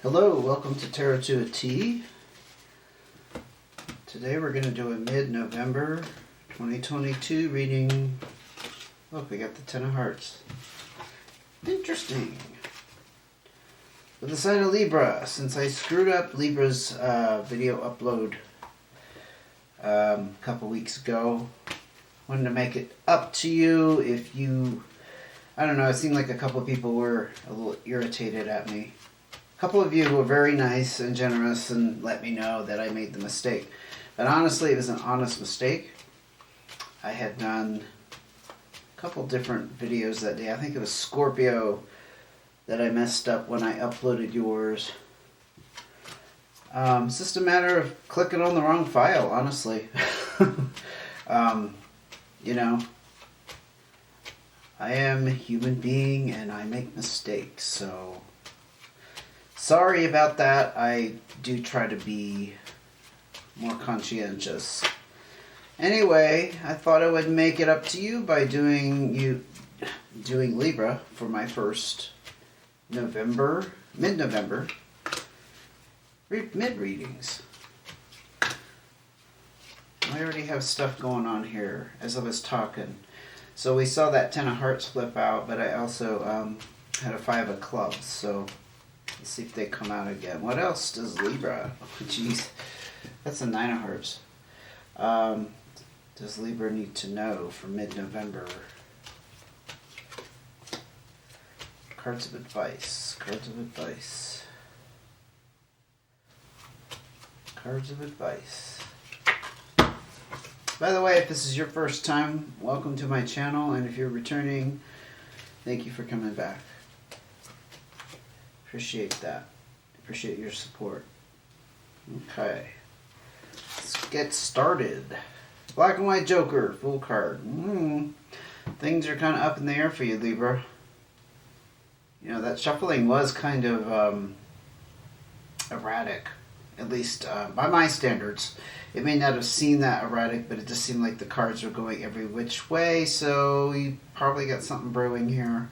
Hello, welcome to Tarot to a T. Today we're going to do a mid-November 2022 reading. Look, we got the Ten of Hearts. Interesting. With the sign of Libra, since I screwed up Libra's video upload a couple weeks ago, wanted to make it up to you. If you, I don't know, it seemed like a couple of people were a little irritated at me. A couple of you were very nice and generous and let me know that I made the mistake. But honestly, it was an honest mistake. I had done a couple different videos that day. I think it was Scorpio that I messed up when I uploaded yours. It's just a matter of clicking on the wrong file, honestly. You know, I am a human being and I make mistakes, so sorry about that. I do try to be more conscientious. Anyway, I thought I would make it up to you by doing Libra for my first mid-November mid-readings. I already have stuff going on here as I was talking. So we saw that Ten of Hearts flip out, but I also had a Five of Clubs, so let's see if they come out again. What else does Libra? Oh, jeez, that's a Nine of Hearts. Does Libra need to know for mid-November? Cards of advice. Cards of advice. Cards of advice. By the way, if this is your first time, welcome to my channel, and if you're returning, thank you for coming back. Appreciate that. Appreciate your support. Okay. Let's get started. Black and White Joker, Fool card. Things are kind of up in the air for you, Libra. You know, that shuffling was kind of erratic, at least by my standards. It may not have seemed that erratic, but it just seemed like the cards were going every which way, so you probably got something brewing here.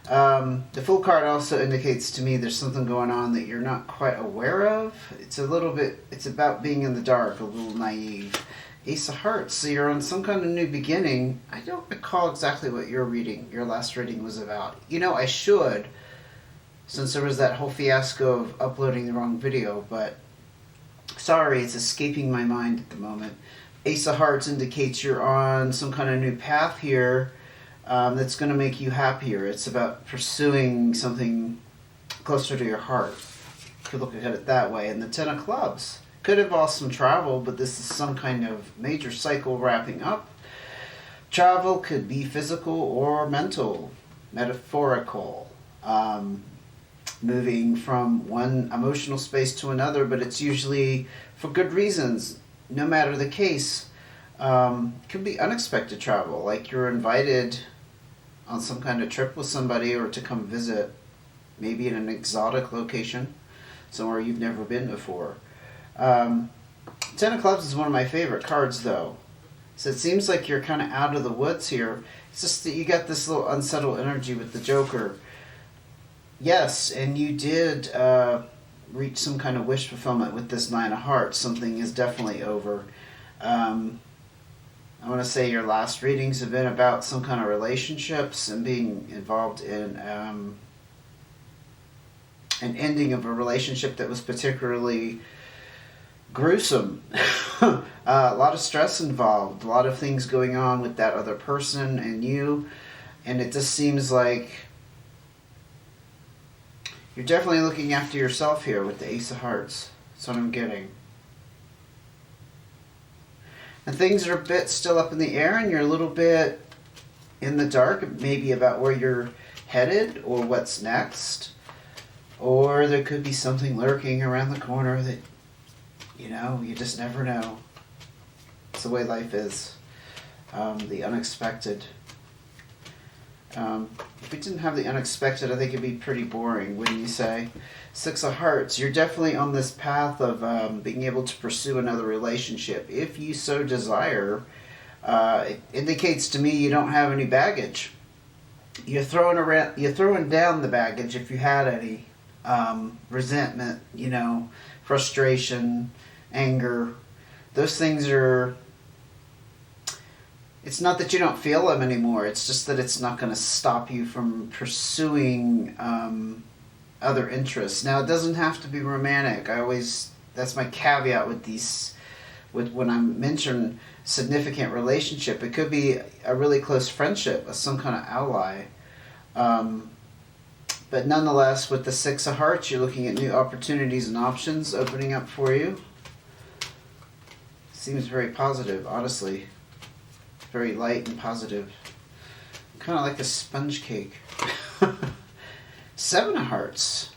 The Fool card also indicates to me there's something going on that you're not quite aware of. It's about being in the dark, a little naive. Ace of Hearts, so you're on some kind of new beginning. I don't recall exactly what your last reading was about. You know, I should, since there was that whole fiasco of uploading the wrong video, but sorry, it's escaping my mind at the moment. Ace of Hearts indicates you're on some kind of new path here that's going to make you happier. It's about pursuing something closer to your heart. Could look at it that way. And the Ten of Clubs could involve some travel, but this is some kind of major cycle wrapping up. Travel could be physical or mental, metaphorical. Moving from one emotional space to another, but it's usually for good reasons. No matter the case, could be unexpected travel, like you're invited on some kind of trip with somebody or to come visit, maybe in an exotic location, somewhere you've never been before. Ten of Clubs is one of my favorite cards, though. So it seems like you're kind of out of the woods here. It's just that you got this little unsettled energy with the Joker. Yes, and you did reach some kind of wish fulfillment with this Nine of Hearts. Something is definitely over. I want to say your last readings have been about some kind of relationships and being involved in an ending of a relationship that was particularly gruesome. A lot of stress involved, a lot of things going on with that other person and you, and it just seems like you're definitely looking after yourself here with the Ace of Hearts. That's what I'm getting. And things are a bit still up in the air, and you're a little bit in the dark, maybe about where you're headed or what's next. Or there could be something lurking around the corner that, you know, you just never know. It's the way life is. The unexpected. If we didn't have the unexpected, I think it'd be pretty boring, wouldn't you say? Six of Hearts, you're definitely on this path of being able to pursue another relationship. If you so desire, it indicates to me you don't have any baggage. You're throwing down the baggage if you had any. resentment, you know, frustration, anger. Those things are, it's not that you don't feel them anymore. It's just that it's not going to stop you from pursuing other interests. Now, it doesn't have to be romantic. That's my caveat with these, with when I mention significant relationship. It could be a really close friendship, some kind of ally. But nonetheless, with the Six of Hearts, you're looking at new opportunities and options opening up for you. Seems very positive, honestly. Very light and positive. Kind of like a sponge cake. Seven of Hearts.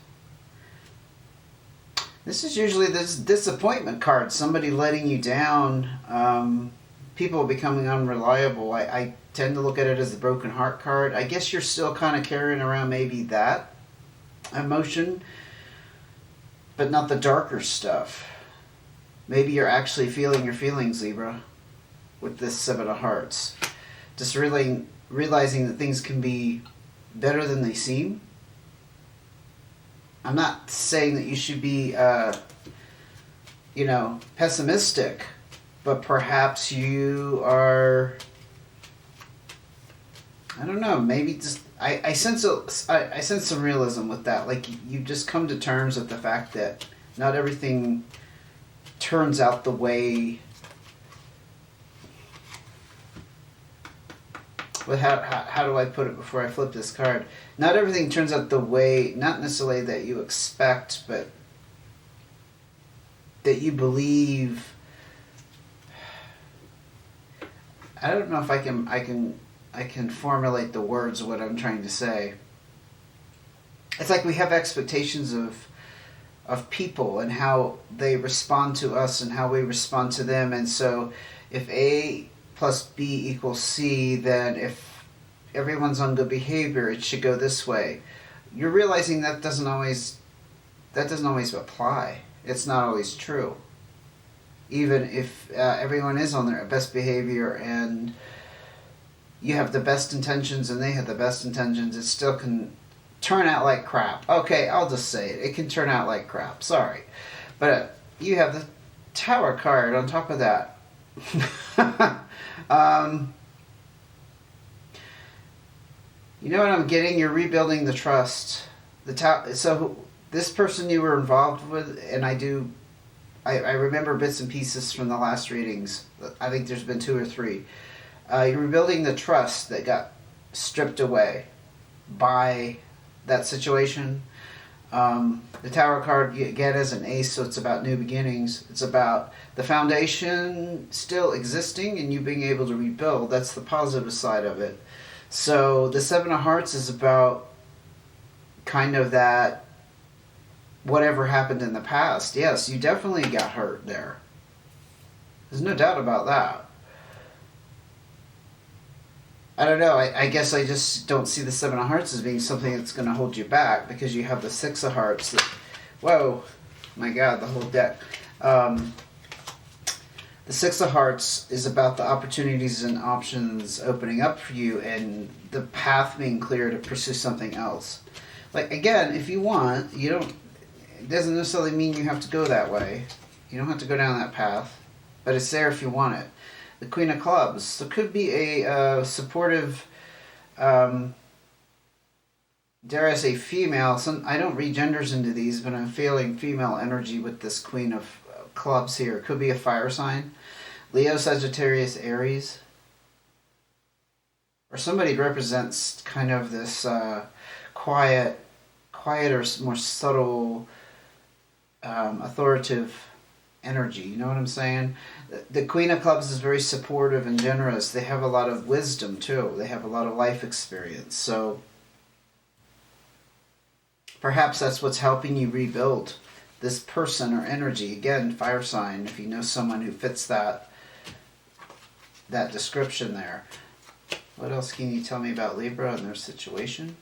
This is usually this disappointment card. Somebody letting you down. People becoming unreliable. I tend to look at it as the broken heart card. I guess you're still kind of carrying around maybe that emotion, but not the darker stuff. Maybe you're actually feeling your feelings, Libra, with this Seven of Hearts. Just really realizing that things can be better than they seem. I'm not saying that you should be, pessimistic, but perhaps you are, I don't know, maybe just, I sense some realism with that. Like, you just come to terms with the fact that not everything turns out the way, but how do I put it before I flip this card? Not everything turns out the way, not necessarily that you expect, but that you believe. I don't know if I can formulate the words of what I'm trying to say. It's like we have expectations of people and how they respond to us and how we respond to them, and so if A plus B equals C, then if everyone's on good behavior, it should go this way. You're realizing that doesn't always apply. It's not always true. Even if everyone is on their best behavior and you have the best intentions and they have the best intentions, it still can turn out like crap. Okay, I'll just say it. It can turn out like crap. Sorry. But you have the Tower card on top of that. You know what I'm getting? You're rebuilding the trust. So this person you were involved with, and I remember bits and pieces from the last readings. I think there's been 2 or 3. You're rebuilding the trust that got stripped away by that situation. The Tower card you get as an ace, so it's about new beginnings. It's about the foundation still existing and you being able to rebuild. That's the positive side of it. So the Seven of Hearts is about kind of that, whatever happened in the past. Yes, you definitely got hurt there. There's no doubt about that. I don't know, I guess I just don't see the Seven of Hearts as being something that's going to hold you back, because you have the Six of Hearts. Whoa, my God, the whole deck. The Six of Hearts is about the opportunities and options opening up for you and the path being clear to pursue something else. Like, again, if you want, it doesn't necessarily mean you have to go that way. You don't have to go down that path, but it's there if you want it. The Queen of Clubs. So it could be a supportive, dare I say female. I don't read genders into these, but I'm feeling female energy with this Queen of Clubs here. It could be a fire sign. Leo, Sagittarius, Aries. Or somebody represents kind of this quieter, more subtle, authoritative energy. You know what I'm saying? The Queen of Clubs is very supportive and generous. They have a lot of wisdom too. They have a lot of life experience. So perhaps that's what's helping you rebuild this person or energy. Again, fire sign, if you know someone who fits that description there. What else can you tell me about Libra and their situation?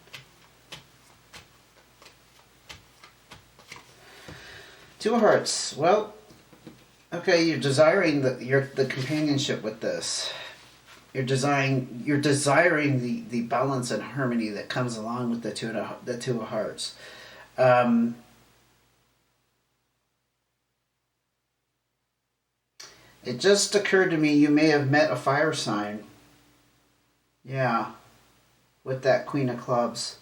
Two of Hearts. Well, okay, you're desiring the companionship with this. You're desiring the balance and harmony that comes along with the two of Hearts. It just occurred to me you may have met a fire sign. Yeah, with that Queen of Clubs.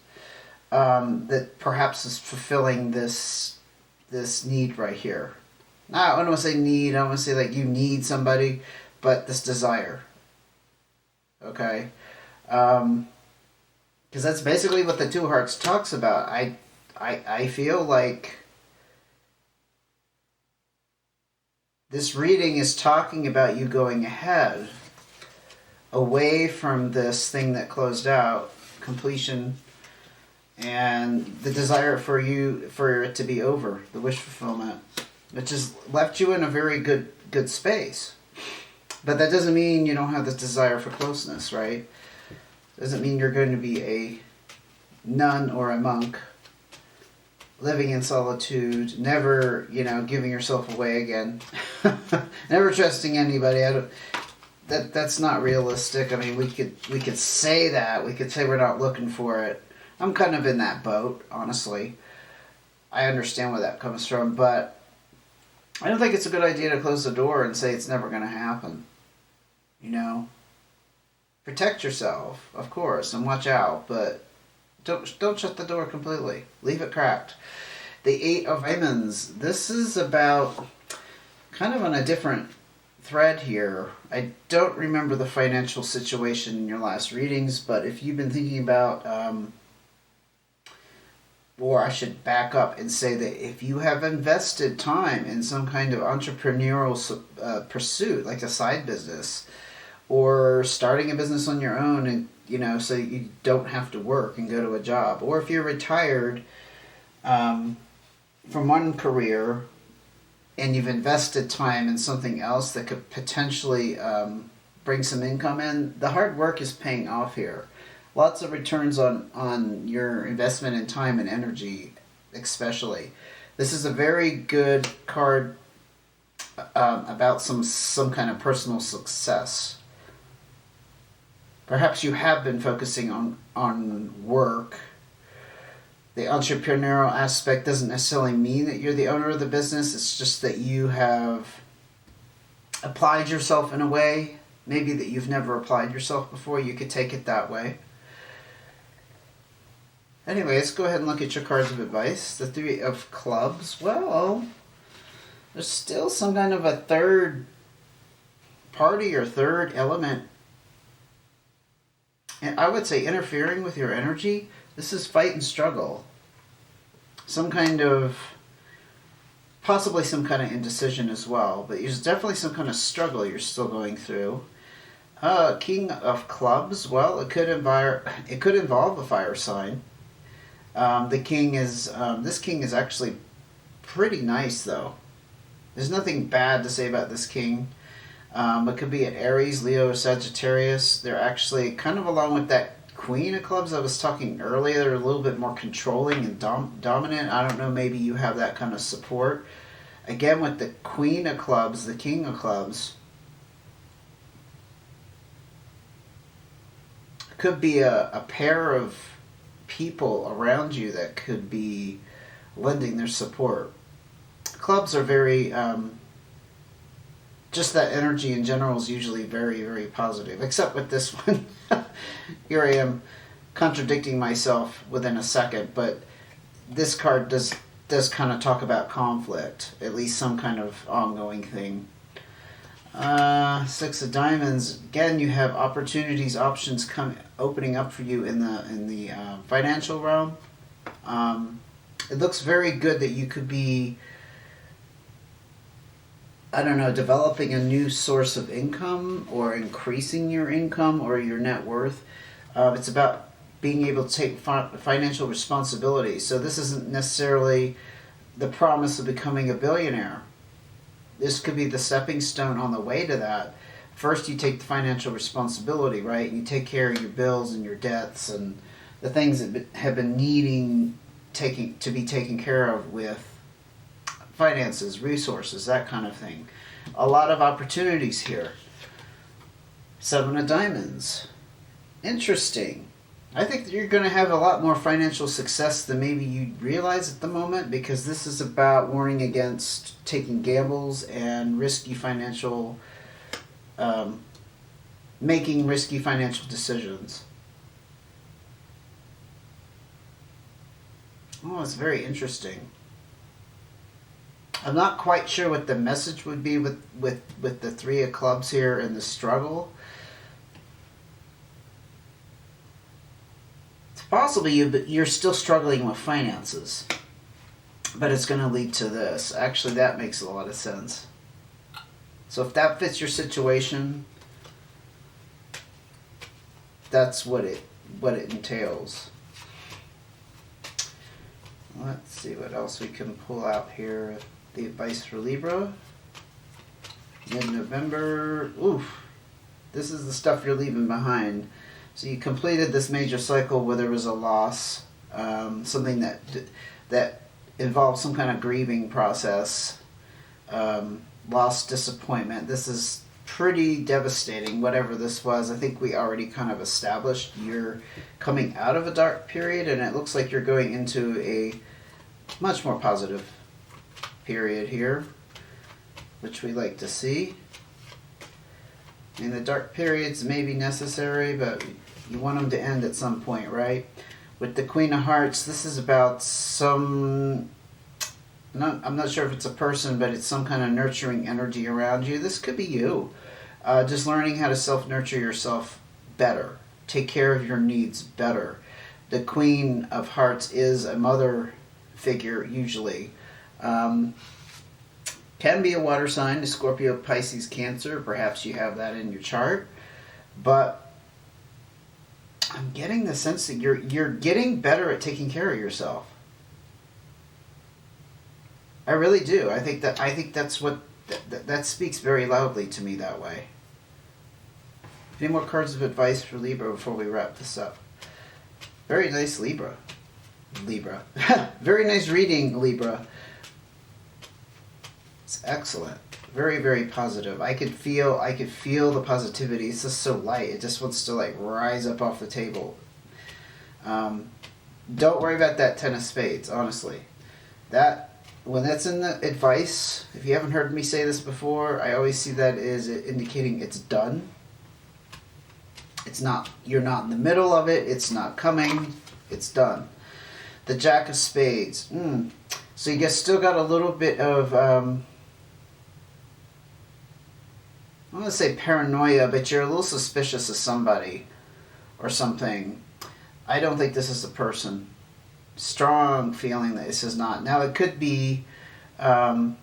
That perhaps is fulfilling this need right here. Now, I don't want to say need, I don't want to say like you need somebody, but this desire. Okay? Because that's basically what the Two of Hearts talks about. I feel like this reading is talking about you going ahead, away from this thing that closed out, completion, and the desire for it to be over, the wish fulfillment, which has left you in a very good space. But that doesn't mean you don't have this desire for closeness, right? Doesn't mean you're going to be a nun or a monk, living in solitude, never, giving yourself away again, never trusting anybody. That's not realistic. I mean, we could say that. We could say we're not looking for it. I'm kind of in that boat, honestly. I understand where that comes from, but I don't think it's a good idea to close the door and say it's never going to happen. Protect yourself, of course, and watch out, but don't shut the door completely. Leave it cracked. The Eight of Diamonds. This is about kind of on a different thread here. I don't remember the financial situation in your last readings, but if you've been thinking about, or I should back up and say that if you have invested time in some kind of entrepreneurial pursuit, like a side business, or starting a business on your own, and so you don't have to work and go to a job, or if you're retired from one career and you've invested time in something else that could potentially bring some income in, the hard work is paying off here. Lots of returns on your investment in time and energy, especially. This is a very good card about some kind of personal success. Perhaps you have been focusing on work. The entrepreneurial aspect doesn't necessarily mean that you're the owner of the business. It's just that you have applied yourself in a way, maybe that you've never applied yourself before. You could take it that way. Anyway, let's go ahead and look at your cards of advice. The Three of Clubs. Well, there's still some kind of a third party or third element, and I would say interfering with your energy. This is fight and struggle. Some kind of, possibly some kind of indecision as well, but there's definitely some kind of struggle you're still going through. King of Clubs. Well, it could involve a fire sign. This king is actually pretty nice, though. There's nothing bad to say about this king. It could be an Aries, Leo, or Sagittarius. They're actually kind of along with that Queen of Clubs I was talking earlier. They're a little bit more controlling and dominant. I don't know, maybe you have that kind of support. Again, with the Queen of Clubs, the King of Clubs, could be a pair of people around you that could be lending their support. Clubs are very, just that energy in general is usually very, very positive, except with this one. Here I am contradicting myself within a second, but this card does kind of talk about conflict, at least some kind of ongoing thing. Six of Diamonds. Again, you have opportunities, options opening up for you in the financial realm. It looks very good that you could be, I don't know, developing a new source of income or increasing your income or your net worth. It's about being able to take financial responsibility. So this isn't necessarily the promise of becoming a billionaire. This could be the stepping stone on the way to that. First, you take the financial responsibility, right? You take care of your bills and your debts and the things that have been needing to be taken care of with finances, resources, that kind of thing. A lot of opportunities here. Seven of Diamonds. Interesting. I think that you're going to have a lot more financial success than maybe you realize at the moment, because this is about warning against taking gambles and risky financial, making risky financial decisions. Oh, it's very interesting. I'm not quite sure what the message would be with the Three of Clubs here and the struggle. It's possible you're still struggling with finances, but it's going to lead to this. Actually, that makes a lot of sense. So if that fits your situation, that's what it entails. Let's see what else we can pull out here. The advice for Libra. Mid-November. Oof. This is the stuff you're leaving behind. So you completed this major cycle where there was a loss. Something that involved some kind of grieving process. Loss, disappointment. This is pretty devastating, whatever this was. I think we already kind of established you're coming out of a dark period, and it looks like you're going into a much more positive period here, which we like to see. And the dark periods may be necessary, but you want them to end at some point, right? With the Queen of Hearts, this is about some... I'm not sure if it's a person, but it's some kind of nurturing energy around you. This could be you. Just learning how to self-nurture yourself better. Take care of your needs better. The Queen of Hearts is a mother figure, usually. Can be a water sign, a Scorpio, Pisces, Cancer. Perhaps you have that in your chart. But I'm getting the sense that you're getting better at taking care of yourself. I really do. I think that's what that speaks very loudly to me that way. Any more cards of advice for Libra before we wrap this up? Very nice, Libra. Very nice reading, Libra. It's excellent. Very, very positive. I could feel the positivity. It's just so light. It just wants to like rise up off the table. Don't worry about that Ten of Spades, honestly. When that's in the advice, if you haven't heard me say this before, I always see that as indicating it's done. It's not, you're not in the middle of it, it's not coming, it's done. The Jack of Spades. So you guys still got a little bit of, I want to say paranoia, but you're a little suspicious of somebody or something. I don't think this is a person. Strong feeling that this is not. Now it could be you.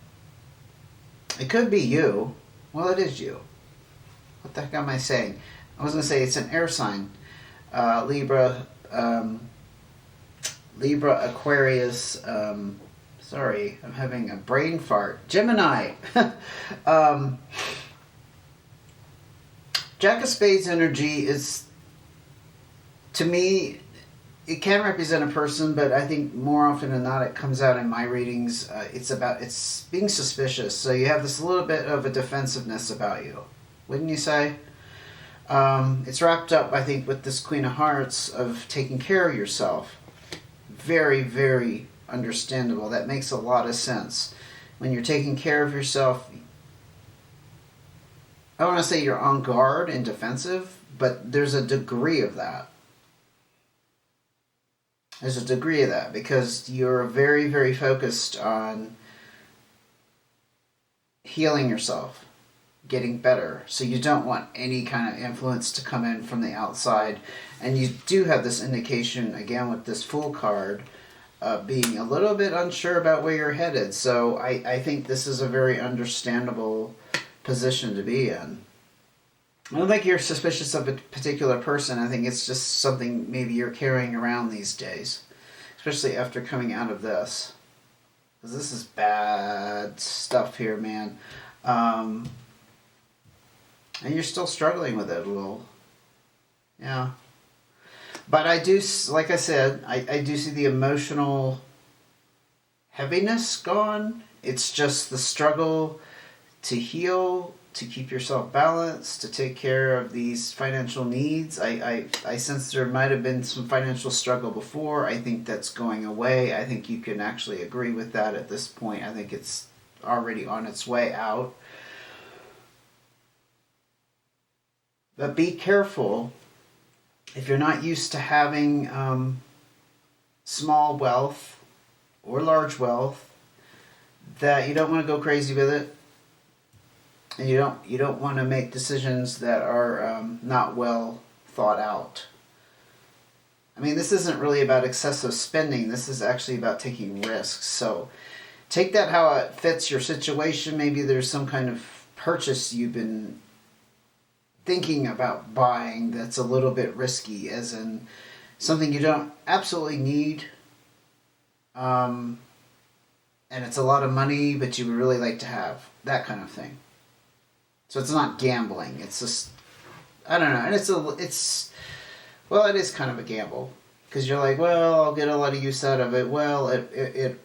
Well, it is you. What the heck am I saying? I was going to say it's an air sign. Libra, Aquarius, sorry, I'm having a brain fart. Gemini. Jack of Spades energy is, to me, it can represent a person, but I think more often than not it comes out in my readings. It's being suspicious. So you have this little bit of a defensiveness about you, wouldn't you say? It's wrapped up, I think, with this Queen of Hearts of taking care of yourself. Very, very understandable. That makes a lot of sense. When you're taking care of yourself, I want to say you're on guard and defensive, but there's a degree of that. There's a degree of that because you're very, very focused on healing yourself, getting better. So you don't want any kind of influence to come in from the outside. And you do have this indication, again, with this Fool card, being a little bit unsure about where you're headed. So I think this is a very understandable position to be in. I don't think you're suspicious of a particular person. I think it's just something maybe you're carrying around these days, especially after coming out of this. Because this is bad stuff here, man. And you're still struggling with it a little. Yeah. But I do, like I said, I do see the emotional heaviness gone. It's just the struggle to heal to keep yourself balanced, to take care of these financial needs. I sense there might have been some financial struggle before. I think that's going away. I think you can actually agree with that at this point. I think it's already on its way out. But be careful if you're not used to having small wealth or large wealth, that you don't want to go crazy with it. And you don't want to make decisions that are not well thought out. I mean, this isn't really about excessive spending. This is actually about taking risks. So take that how it fits your situation. Maybe there's some kind of purchase you've been thinking about buying that's a little bit risky, as in something you don't absolutely need. And it's a lot of money, but you would really like to have. That kind of thing. So it's not gambling. It's just, I don't know. And well, it is kind of a gamble. Because you're like, well, I'll get a lot of use out of it. Well,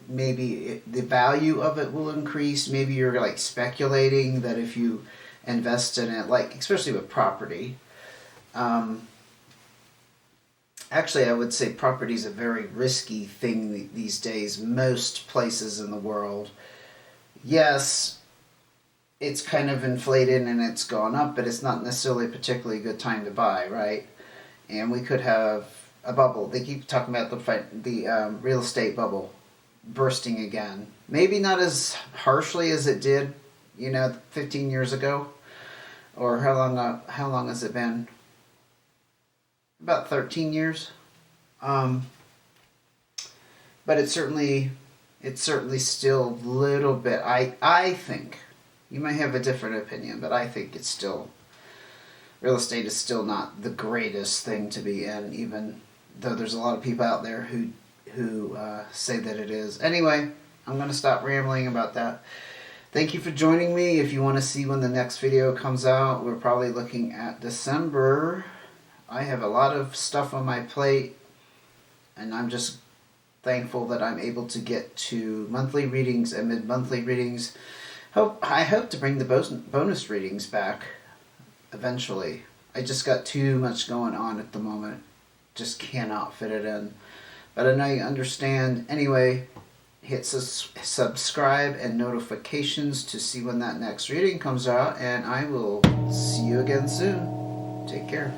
maybe the value of it will increase. Maybe you're like speculating that if you invest in it, like especially with property. Actually, I would say property is a very risky thing these days. Most places in the world. Yes, it's kind of inflated and it's gone up, but it's not necessarily a particularly good time to buy, right? And we could have a bubble. They keep talking about the real estate bubble bursting again. Maybe not as harshly as it did, 15 years ago, or how long has it been? About 13 years. But it's certainly still a little bit. I think. You might have a different opinion, but I think it's still, real estate is still not the greatest thing to be in, even though there's a lot of people out there who say that it is. Anyway, I'm going to stop rambling about that. Thank you for joining me. If you want to see when the next video comes out, we're probably looking at December. I have a lot of stuff on my plate, and I'm just thankful that I'm able to get to monthly readings and mid-monthly readings. I hope to bring the bonus readings back eventually. I just got too much going on at the moment. Just cannot fit it in. But I know you understand. Anyway, hit subscribe and notifications to see when that next reading comes out. And I will see you again soon. Take care.